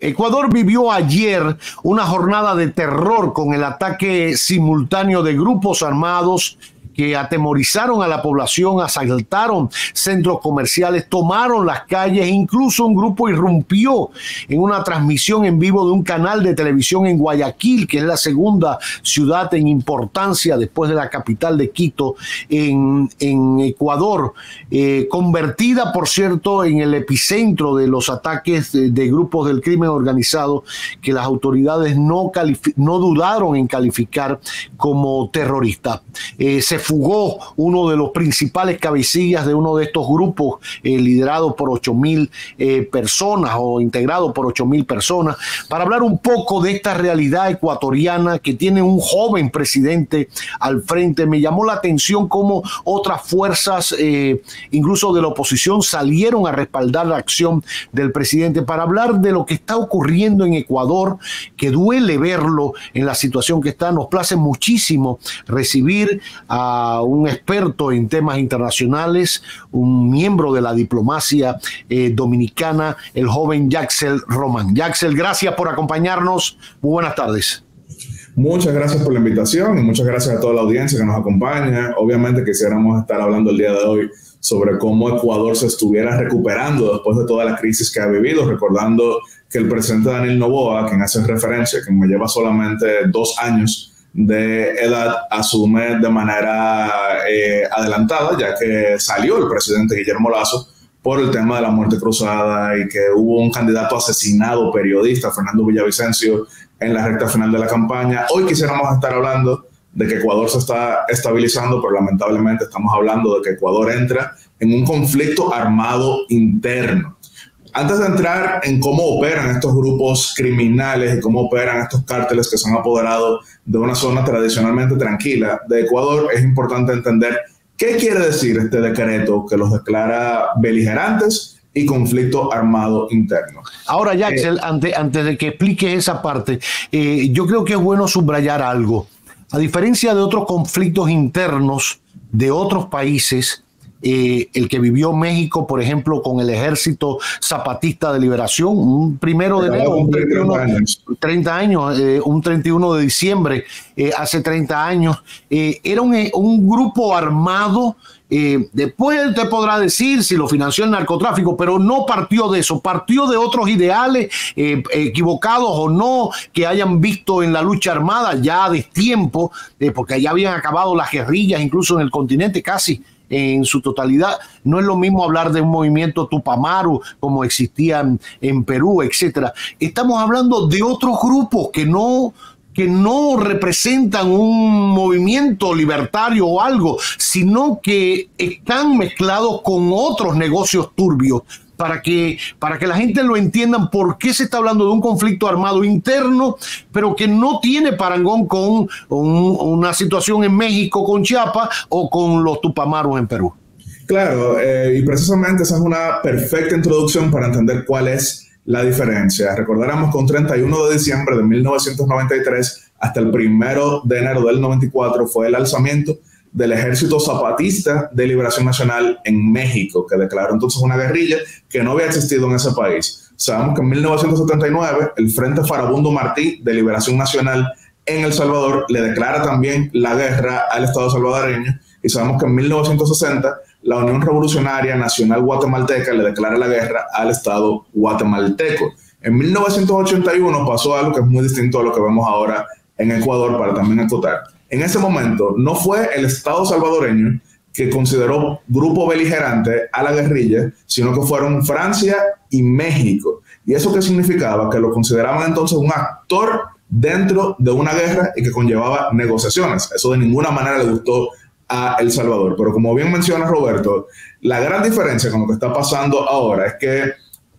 Ecuador vivió ayer una jornada de terror con el ataque simultáneo de grupos armados que atemorizaron a la población, asaltaron centros comerciales, tomaron las calles, incluso un grupo irrumpió en una transmisión en vivo de un canal de televisión en Guayaquil, que es la segunda ciudad en importancia después de la capital de Quito, en Ecuador, convertida, por cierto, en el epicentro de los ataques de grupos del crimen organizado que las autoridades no dudaron en calificar como terrorista. Se fugó uno de los principales cabecillas de uno de estos grupos, liderado por 8.000 personas o integrado por 8.000 personas, para hablar un poco de esta realidad ecuatoriana que tiene un joven presidente al frente. Me llamó la atención cómo otras fuerzas, incluso de la oposición, salieron a respaldar la acción del presidente, para hablar de lo que está ocurriendo en Ecuador, que duele verlo en la situación que está. Nos place muchísimo recibir a un experto en temas internacionales, un miembro de la diplomacia dominicana, el joven Yaxel Román. Yaxel, gracias por acompañarnos. Muy buenas tardes. Muchas gracias por la invitación y muchas gracias a toda la audiencia que nos acompaña. Obviamente quisiéramos estar hablando el día de hoy sobre cómo Ecuador se estuviera recuperando después de toda la crisis que ha vivido, recordando que el presidente Daniel Noboa, a quien hace referencia, que me lleva solamente 2 años de edad, asume de manera adelantada, ya que salió el presidente Guillermo Lasso por el tema de la muerte cruzada y que hubo un candidato asesinado, periodista, Fernando Villavicencio, en la recta final de la campaña. Hoy quisiéramos estar hablando de que Ecuador se está estabilizando, pero lamentablemente estamos hablando de que Ecuador entra en un conflicto armado interno. Antes de entrar en cómo operan estos grupos criminales y cómo operan estos cárteles que se han apoderado de una zona tradicionalmente tranquila de Ecuador, es importante entender qué quiere decir este decreto que los declara beligerantes y conflicto armado interno. Ahora, Yaxel, antes de que explique esa parte, yo creo que es bueno subrayar algo. A diferencia de otros conflictos internos de otros países, el que vivió México, por ejemplo, con el Ejército Zapatista de Liberación, un 1 de enero, un 31 de diciembre, hace 30 años, era un grupo armado. Después te podrá decir si lo financió el narcotráfico, pero no partió de eso, partió de otros ideales, equivocados o no, que hayan visto en la lucha armada ya a destiempo, porque ya habían acabado las guerrillas, incluso en el continente casi en su totalidad. No es lo mismo hablar de un movimiento Tupamaru como existían en Perú, etcétera. Estamos hablando de otros grupos que no representan un movimiento libertario o algo, sino que están mezclados con otros negocios turbios, para que la gente lo entienda por qué se está hablando de un conflicto armado interno, pero que no tiene parangón con una situación en México con Chiapas o con los Tupamaros en Perú. Claro, y precisamente esa es una perfecta introducción para entender cuál es la diferencia. Recordaremos que un 31 de diciembre de 1993 hasta el 1 de enero del 94 fue el alzamiento del Ejército Zapatista de Liberación Nacional en México, que declaró entonces una guerrilla que no había existido en ese país. Sabemos que en 1979 el Frente Farabundo Martí de Liberación Nacional en El Salvador le declara también la guerra al Estado salvadoreño, y sabemos que en 1960 la Unión Revolucionaria Nacional Guatemalteca le declara la guerra al Estado guatemalteco. En 1981 pasó algo que es muy distinto a lo que vemos ahora en Ecuador, para también acotar. En ese momento no fue el Estado salvadoreño que consideró grupo beligerante a la guerrilla, sino que fueron Francia y México. ¿Y eso qué significaba? Que lo consideraban entonces un actor dentro de una guerra y que conllevaba negociaciones. Eso de ninguna manera le gustó a El Salvador. Pero como bien menciona Roberto, la gran diferencia con lo que está pasando ahora es que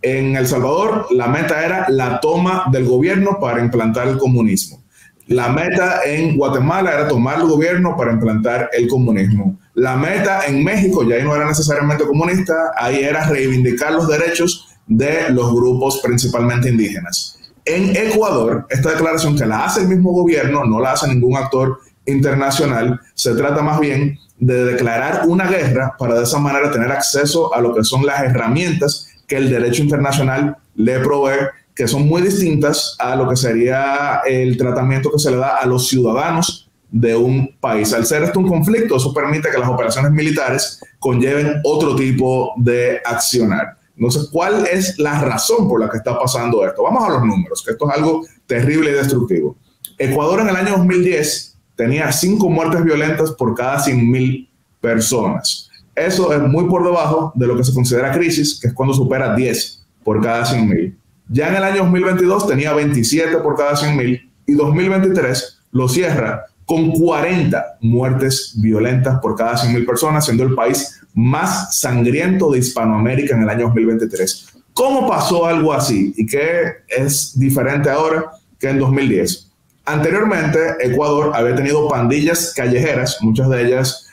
en El Salvador la meta era la toma del gobierno para implantar el comunismo. La meta en Guatemala era tomar el gobierno para implantar el comunismo. La meta en México ya ahí no era necesariamente comunista, ahí era reivindicar los derechos de los grupos principalmente indígenas. En Ecuador, esta declaración que la hace el mismo gobierno, no la hace ningún actor internacional, se trata más bien de declarar una guerra para de esa manera tener acceso a lo que son las herramientas que el derecho internacional le provee que son muy distintas a lo que sería el tratamiento que se le da a los ciudadanos de un país. Al ser esto un conflicto, eso permite que las operaciones militares conlleven otro tipo de accionar. Entonces, ¿cuál es la razón por la que está pasando esto? Vamos a los números, que esto es algo terrible y destructivo. Ecuador en el año 2010 tenía 5 muertes violentas por cada 100.000 personas. Eso es muy por debajo de lo que se considera crisis, que es cuando supera 10 por cada 100.000. Ya en el año 2022 tenía 27 por cada 100.000 y 2023 lo cierra con 40 muertes violentas por cada 100.000 personas, siendo el país más sangriento de Hispanoamérica en el año 2023. ¿Cómo pasó algo así? ¿Y qué es diferente ahora que en 2010? Anteriormente, Ecuador había tenido pandillas callejeras, muchas de ellas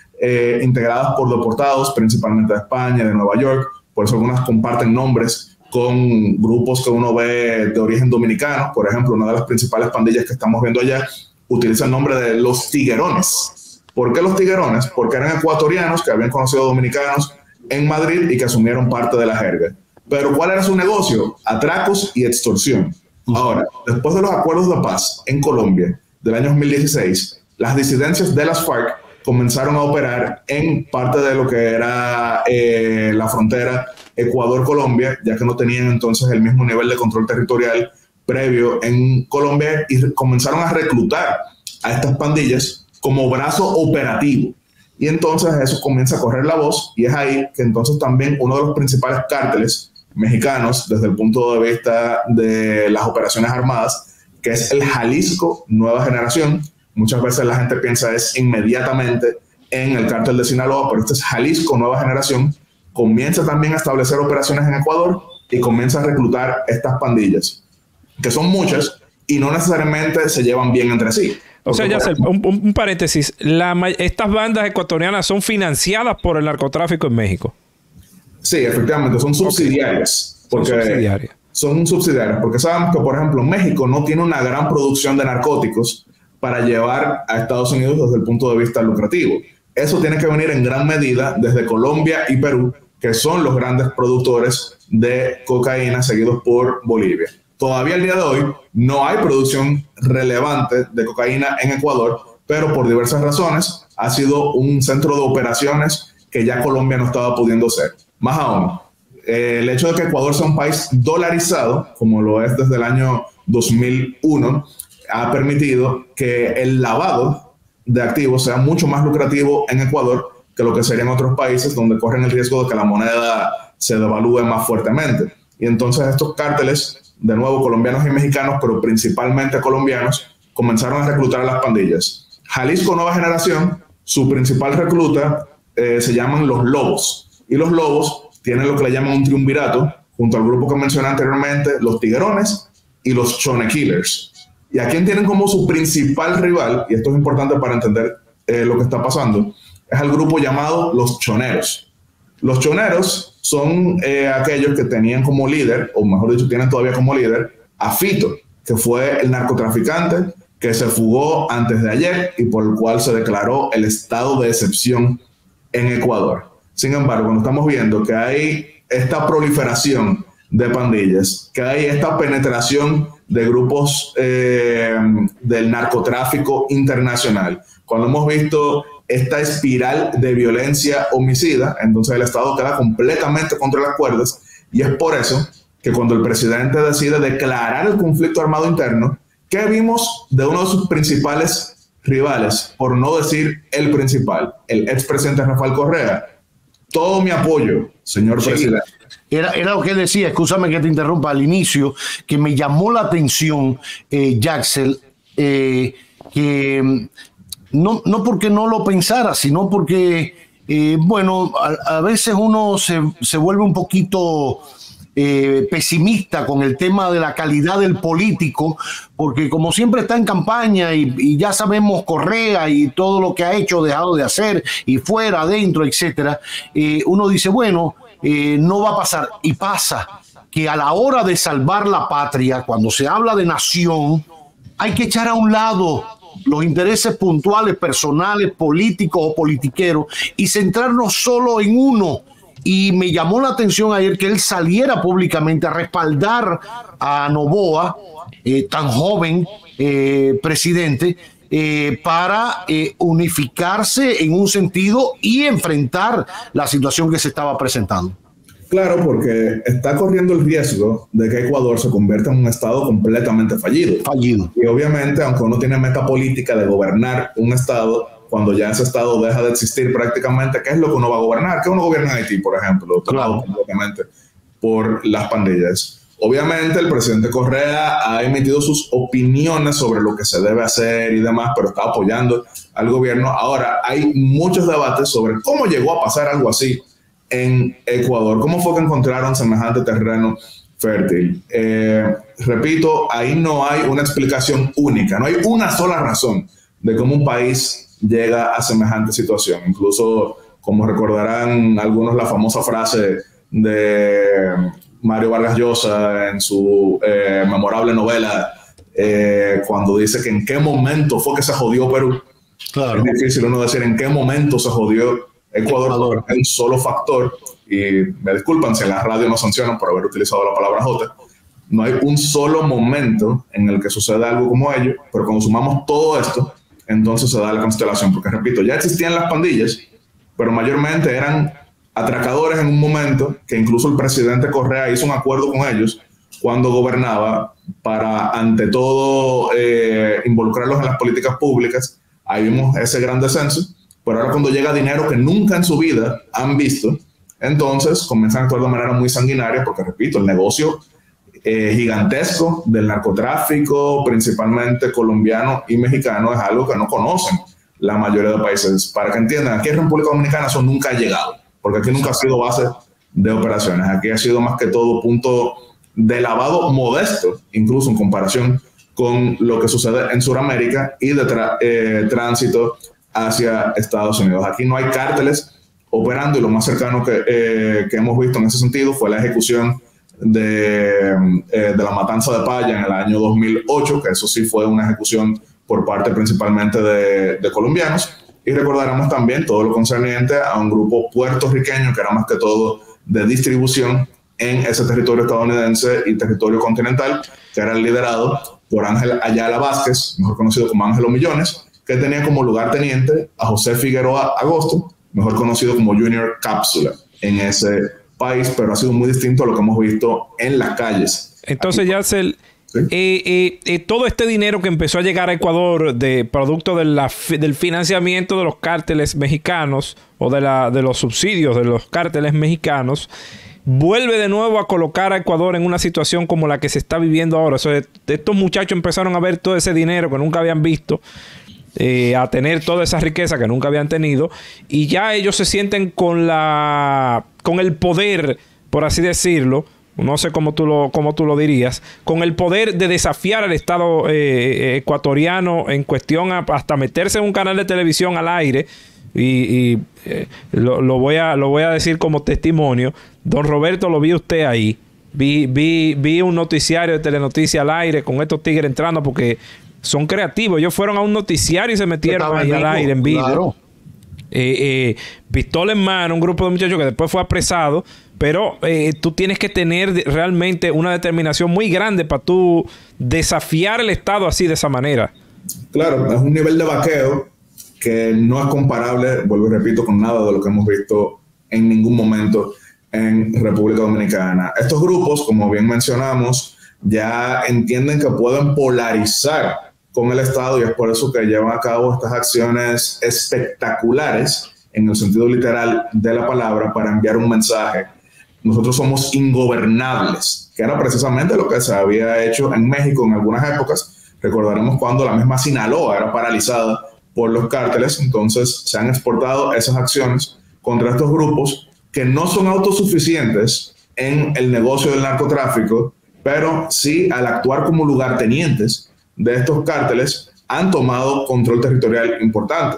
integradas por deportados, principalmente de España, de Nueva York. Por eso algunas comparten nombres con grupos que uno ve de origen dominicano. Por ejemplo, una de las principales pandillas que estamos viendo allá utiliza el nombre de los Tiguerones. ¿Por qué los Tiguerones? Porque eran ecuatorianos que habían conocido dominicanos en Madrid y que asumieron parte de la jerga. Pero ¿cuál era su negocio? Atracos y extorsión. Ahora, después de los acuerdos de paz en Colombia del año 2016, las disidencias de las FARC comenzaron a operar en parte de lo que era la frontera Ecuador-Colombia, ya que no tenían entonces el mismo nivel de control territorial previo en Colombia, y comenzaron a reclutar a estas pandillas como brazo operativo. Y entonces eso comienza a correr la voz, y es ahí que entonces también uno de los principales cárteles mexicanos desde el punto de vista de las operaciones armadas, que es el Jalisco Nueva Generación. Muchas veces la gente piensa es inmediatamente en el cártel de Sinaloa, pero este es Jalisco Nueva Generación. Comienza también a establecer operaciones en Ecuador y comienza a reclutar estas pandillas, que son muchas y no necesariamente se llevan bien entre sí. O sea, ya un paréntesis. Estas bandas ecuatorianas son financiadas por el narcotráfico en México. Sí, efectivamente, son subsidiarias. Porque son subsidiarias, porque sabemos que, por ejemplo, México no tiene una gran producción de narcóticos para llevar a Estados Unidos desde el punto de vista lucrativo. Eso tiene que venir en gran medida desde Colombia y Perú, que son los grandes productores de cocaína, seguidos por Bolivia. Todavía al día de hoy no hay producción relevante de cocaína en Ecuador, pero por diversas razones ha sido un centro de operaciones que ya Colombia no estaba pudiendo ser. Más aún, el hecho de que Ecuador sea un país dolarizado, como lo es desde el año 2001, ha permitido que el lavado de activos sea mucho más lucrativo en Ecuador que lo que sería en otros países donde corren el riesgo de que la moneda se devalúe más fuertemente. Y entonces estos cárteles, de nuevo colombianos y mexicanos, pero principalmente colombianos, comenzaron a reclutar a las pandillas. Jalisco Nueva Generación, su principal recluta se llaman los Lobos. Y los Lobos tienen lo que le llaman un triunvirato, junto al grupo que mencioné anteriormente, los Tiguerones y los Chone Killers. Y a quien tienen como su principal rival, y esto es importante para entender lo que está pasando, es al grupo llamado los Choneros. Los Choneros son aquellos que tenían como líder, o mejor dicho, tienen todavía como líder, a Fito, que fue el narcotraficante que se fugó antes de ayer y por el cual se declaró el estado de excepción en Ecuador. Sin embargo, cuando estamos viendo que hay esta proliferación de pandillas, que hay esta penetración de grupos del narcotráfico internacional, cuando hemos visto esta espiral de violencia homicida, entonces el Estado queda completamente contra las cuerdas, y es por eso que cuando el presidente decide declarar el conflicto armado interno, ¿qué vimos de uno de sus principales rivales, por no decir el principal, el expresidente Rafael Correa? Todo mi apoyo, señor presidente. Era lo que decía, escúchame que te interrumpa al inicio, que me llamó la atención, Jaxel, que no porque no lo pensara, sino porque, bueno, a veces uno se vuelve un poquito pesimista con el tema de la calidad del político, porque como siempre está en campaña y ya sabemos Correa y todo lo que ha hecho, dejado de hacer, y fuera, adentro, etcétera, uno dice, bueno, no va a pasar. Y pasa que a la hora de salvar la patria, cuando se habla de nación, hay que echar a un lado los intereses puntuales, personales, políticos o politiqueros, y centrarnos solo en uno, y me llamó la atención ayer que él saliera públicamente a respaldar a Noboa, tan joven presidente, para unificarse en un sentido y enfrentar la situación que se estaba presentando. Claro, porque está corriendo el riesgo de que Ecuador se convierta en un estado completamente fallido. Y obviamente, aunque uno tiene meta política de gobernar un estado, cuando ya ese estado deja de existir prácticamente, ¿qué es lo que uno va a gobernar? ¿Qué uno gobierna en Haití, por ejemplo? Claro. Completamente por las pandillas. Obviamente, el presidente Correa ha emitido sus opiniones sobre lo que se debe hacer y demás, pero está apoyando al gobierno. Ahora, hay muchos debates sobre cómo llegó a pasar algo así en Ecuador. ¿Cómo fue que encontraron semejante terreno fértil? Repito, ahí no hay una explicación única, no hay una sola razón de cómo un país llega a semejante situación. Incluso, como recordarán algunos, la famosa frase de Mario Vargas Llosa en su memorable novela, cuando dice que en qué momento fue que se jodió Perú. Claro. Es difícil uno decir en qué momento se jodió Ecuador, es un solo factor, y me disculpan si en la radio nos sancionan por haber utilizado la palabra J. No hay un solo momento en el que suceda algo como ello, pero cuando sumamos todo esto, entonces se da la constelación, porque repito, ya existían las pandillas, pero mayormente eran atracadores en un momento que incluso el presidente Correa hizo un acuerdo con ellos cuando gobernaba para, ante todo, involucrarlos en las políticas públicas. Ahí vimos ese gran descenso. Pero ahora cuando llega dinero que nunca en su vida han visto, entonces comienzan a actuar de manera muy sanguinaria, porque repito, el negocio gigantesco del narcotráfico, principalmente colombiano y mexicano, es algo que no conocen la mayoría de países. Para que entiendan, aquí en República Dominicana eso nunca ha llegado, porque aquí nunca ha sido base de operaciones. Aquí ha sido más que todo punto de lavado modesto, incluso en comparación con lo que sucede en Sudamérica, y de tránsito hacia Estados Unidos. Aquí no hay cárteles operando, y lo más cercano que hemos visto en ese sentido fue la ejecución de la matanza de Paya en el año 2008, que eso sí fue una ejecución por parte principalmente de colombianos. Y recordaremos también todo lo concerniente a un grupo puertorriqueño que era más que todo de distribución en ese territorio estadounidense y territorio continental, que era liderado por Ángel Ayala Vázquez, mejor conocido como Ángelo Millones, que tenía como lugarteniente a José Figueroa Agosto, mejor conocido como Junior Cápsula, en ese país, pero ha sido muy distinto a lo que hemos visto en las calles. Entonces, Yacel, ¿sí? Todo este dinero que empezó a llegar a Ecuador de producto del financiamiento de los cárteles mexicanos o de los subsidios de los cárteles mexicanos, vuelve de nuevo a colocar a Ecuador en una situación como la que se está viviendo ahora. O sea, estos muchachos empezaron a ver todo ese dinero que nunca habían visto, a tener toda esa riqueza que nunca habían tenido, y ya ellos se sienten con el poder, por así decirlo, no sé cómo tú lo dirías, con el poder de desafiar al Estado ecuatoriano en cuestión hasta meterse en un canal de televisión al aire, y lo voy a decir como testimonio. Don Roberto, lo vi usted ahí. Vi un noticiario de Telenoticias al aire con estos tigres entrando, porque son creativos. Ellos fueron a un noticiario y se metieron ahí al aire en vivo. Claro. Pistola en mano, un grupo de muchachos que después fue apresado. Pero tú tienes que tener realmente una determinación muy grande para tú desafiar el Estado así, de esa manera. Claro, es un nivel de vaqueo que no es comparable, vuelvo y repito, con nada de lo que hemos visto en ningún momento en República Dominicana. Estos grupos, como bien mencionamos, ya entienden que pueden polarizar con el Estado, y es por eso que llevan a cabo estas acciones espectaculares, en el sentido literal de la palabra, para enviar un mensaje. Nosotros somos ingobernables, que era precisamente lo que se había hecho en México en algunas épocas. Recordaremos cuando la misma Sinaloa era paralizada por los cárteles. Entonces se han exportado esas acciones contra estos grupos que no son autosuficientes en el negocio del narcotráfico, pero sí, al actuar como lugartenientes de estos cárteles, han tomado control territorial importante.